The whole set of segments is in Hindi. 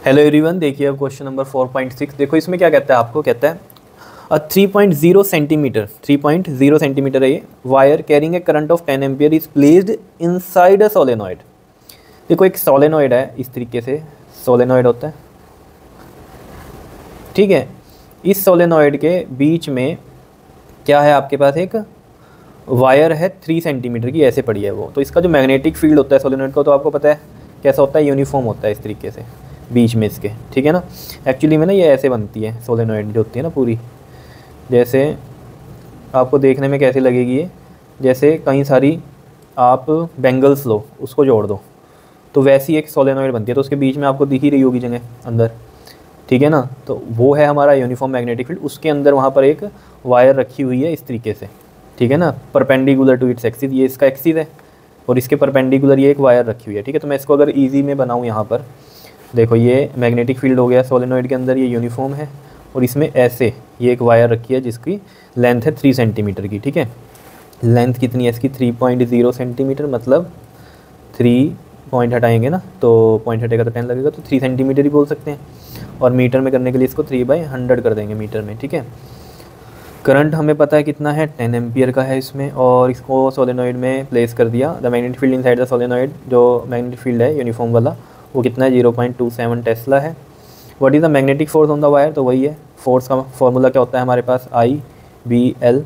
हेलो एवरीवन, देखिए अब क्वेश्चन नंबर 4.6। देखो इसमें क्या कहता है, आपको कहता है 3.0 सेंटीमीटर 3.0 सेंटीमीटर है ये wire carrying a current of 10 ampere is placed inside a solenoid. देखो एक सोलेनॉइड है, इस तरीके से सोलेनॉइड होता है, ठीक है। इस सोलेनॉइड के बीच में क्या है, आपके पास एक वायर है 3 सेंटीमीटर की, ऐसे पड़ी है वो। तो इसका जो मैग्नेटिक फील्ड होता है सोलेनॉइड का, तो आपको पता है कैसा होता है, यूनिफॉर्म होता है इस तरीके से बीच में इसके, ठीक है ना। एक्चुअली में ना ये ऐसे बनती है सोलेनॉइड जो होती है ना पूरी, जैसे आपको देखने में कैसे लगेगी ये, जैसे कई सारी आप बेंगल्स लो उसको जोड़ दो तो वैसी एक सोलेनॉइड बनती है। तो उसके बीच में आपको दिख ही रही होगी जगह अंदर, ठीक है ना। तो वो है हमारा यूनिफॉर्म मैग्नेटिक फील्ड। उसके अंदर वहाँ पर एक वायर रखी हुई है इस तरीके से, ठीक है ना, परपेंडिकुलर टू इट्स एक्सिस। ये इसका एक्सिस है और इसके परपेंडिकुलर ये एक वायर रखी हुई है, ठीक है। तो मैं इसको अगर ईजी में बनाऊँ, यहाँ पर देखो ये मैग्नेटिक फील्ड हो गया सोलेनॉइड के अंदर, ये यूनिफॉर्म है और इसमें ऐसे ये एक वायर रखी है जिसकी लेंथ है 3 सेंटीमीटर की, ठीक है। लेंथ कितनी है इसकी, 3.0 सेंटीमीटर, मतलब 3 पॉइंट हटाएंगे ना तो पॉइंट हटेगा तो 10 लगेगा, तो 3 सेंटीमीटर ही बोल सकते हैं। और मीटर में करने के लिए इसको 3/100 कर देंगे मीटर में, ठीक है। करंट हमें पता है कितना है, 10 एम्पियर का है इसमें, और इसको सोलेनॉइड में प्लेस कर दिया। The magnetic field inside the solenoid, जो मैग्नेटिक फील्ड है यूनिफॉर्म वाला, वो कितना है, 0.27 टेस्ला है। What is the magnetic force on the wire, तो वही है, फोर्स का फॉर्मूला क्या होता है हमारे पास, I/B/L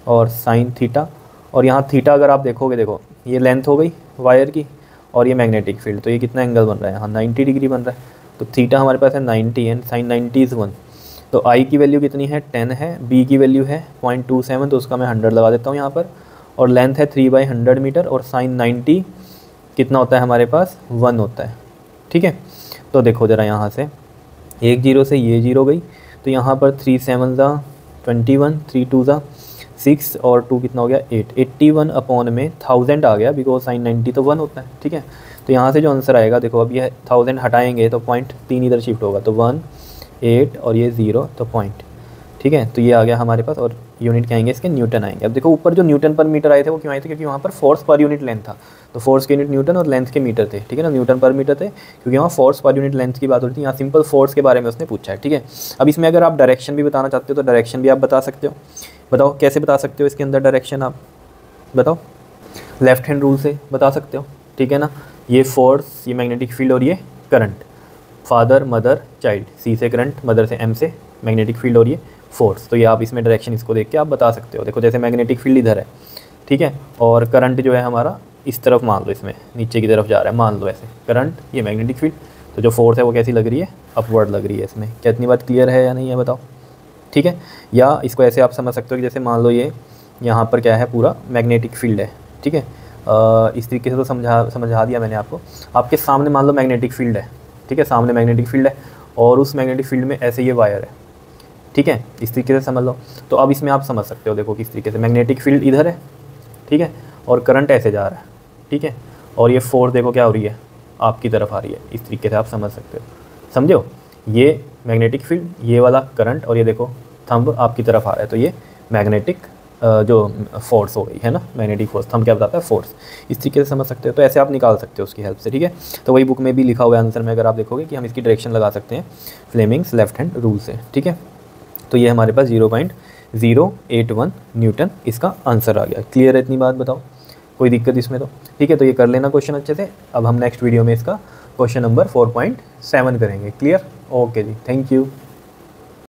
और साइन थीटा। और यहाँ थीटा अगर आप देखोगे, देखो ये लेंथ हो गई वायर की और ये मैग्नेटिक फील्ड, तो ये कितना एंगल बन रहा है यहाँ, 90 डिग्री बन रहा है। तो थीटा हमारे पास है 90 एंड साइन 90 इज़ 1। तो I की वैल्यू कितनी है, 10 है, B की वैल्यू है 0.27, तो उसका मैं 100 लगा देता हूँ यहाँ पर। और लेंथ है 3/100 मीटर, और साइन 90 कितना होता है हमारे पास, 1 होता है, ठीक है। तो देखो ज़रा यहाँ से एक जीरो से ये जीरो गई, तो यहाँ पर 3 7 ज़ा 21, 3 2 ज़ा 6 और 2 कितना हो गया 8, 81 अपॉन में 1000 आ गया, बिकॉज साइन 90 तो 1 होता है, ठीक है। तो यहाँ से जो आंसर आएगा, देखो अब ये 1000 हटाएंगे तो 0.3 इधर शिफ्ट होगा, तो 1 8 और ये 0 तो पॉइंट, ठीक है। तो ये आ गया हमारे पास, और यूनिट क्या आएंगे इसके, न्यूटन आएंगे। अब देखो ऊपर जो न्यूटन पर मीटर आए थे वो क्यों आए थे, क्योंकि वहाँ पर फोर्स पर यूनिट लेंथ था, तो फोर्स के यूनिट न्यूटन और लेंथ के मीटर थे, ठीक है ना, न्यूटन पर मीटर थे, क्योंकि वहाँ फोर्स पर यूनिट लेंथ की बात होती थी। यहाँ सिंपल फोर्स के बारे में उसने पूछा है, ठीक है। अब इसमें अगर आप डायरेक्शन भी बताना चाहते हो तो डायरेक्शन भी आप बता सकते हो। बताओ कैसे बता सकते हो इसके अंदर डायरेक्शन, आप बताओ। लेफ्ट हैंड रूल से बता सकते हो, ठीक है ना। ये फोर्स, ये मैग्नेटिक फील्ड और ये करंट, फादर मदर चाइल्ड, सी से करंट, मदर से एम से मैग्नेटिक फील्ड और ये फोर्स। तो ये आप इसमें डायरेक्शन इसको देख के आप बता सकते हो। देखो जैसे मैग्नेटिक फील्ड इधर है, ठीक है, और करंट जो है हमारा इस तरफ मान लो, इसमें नीचे की तरफ जा रहा है, मान लो ऐसे करंट, ये मैग्नेटिक फील्ड। तो जो फोर्स है वो कैसी लग रही है, अपवर्ड लग रही है इसमें। क्या इतनी बात क्लियर है या नहीं है, बताओ, ठीक है। या इसको ऐसे आप समझ सकते हो कि जैसे मान लो ये यहाँ पर क्या है, पूरा मैग्नेटिक फील्ड है, ठीक है। इस तरीके से तो समझा दिया मैंने आपको। आपके सामने मान लो मैग्नेटिक फील्ड है, ठीक है, सामने मैग्नेटिक फील्ड है और उस मैग्नेटिक फील्ड में ऐसे ये वायर है, ठीक है, इस तरीके से समझ लो। तो अब इसमें आप समझ सकते हो, देखो किस तरीके से मैग्नेटिक फील्ड इधर है, ठीक है, और करंट ऐसे जा रहा है, ठीक है, और ये फोर्स देखो क्या हो रही है, आपकी तरफ आ रही है, इस तरीके से आप समझ सकते हो, समझो। ये मैग्नेटिक फील्ड, ये वाला करंट, और ये देखो थंब आपकी तरफ आ रहा है, तो ये मैग्नेटिक जो फोर्स हो गई है ना, मैग्नेटिक फोर्स, थंब क्या बताता है, फोर्स। इस तरीके से समझ सकते हो, तो ऐसे आप निकाल सकते हो उसकी हेल्प से, ठीक है। तो वही बुक में भी लिखा हुआ है आंसर में, अगर आप देखोगे कि हम इसकी डायरेक्शन लगा सकते हैं फ्लेमिंग्स लेफ्ट हैंड रूल से, ठीक है। तो ये हमारे पास 0.081 न्यूटन इसका आंसर आ गया। क्लियर है इतनी बात, बताओ कोई दिक्कत इसमें तो, ठीक है। तो ये कर लेना क्वेश्चन अच्छे से। अब हम नेक्स्ट वीडियो में इसका क्वेश्चन नंबर 4.7 करेंगे। क्लियर, ओके जी, थैंक यू।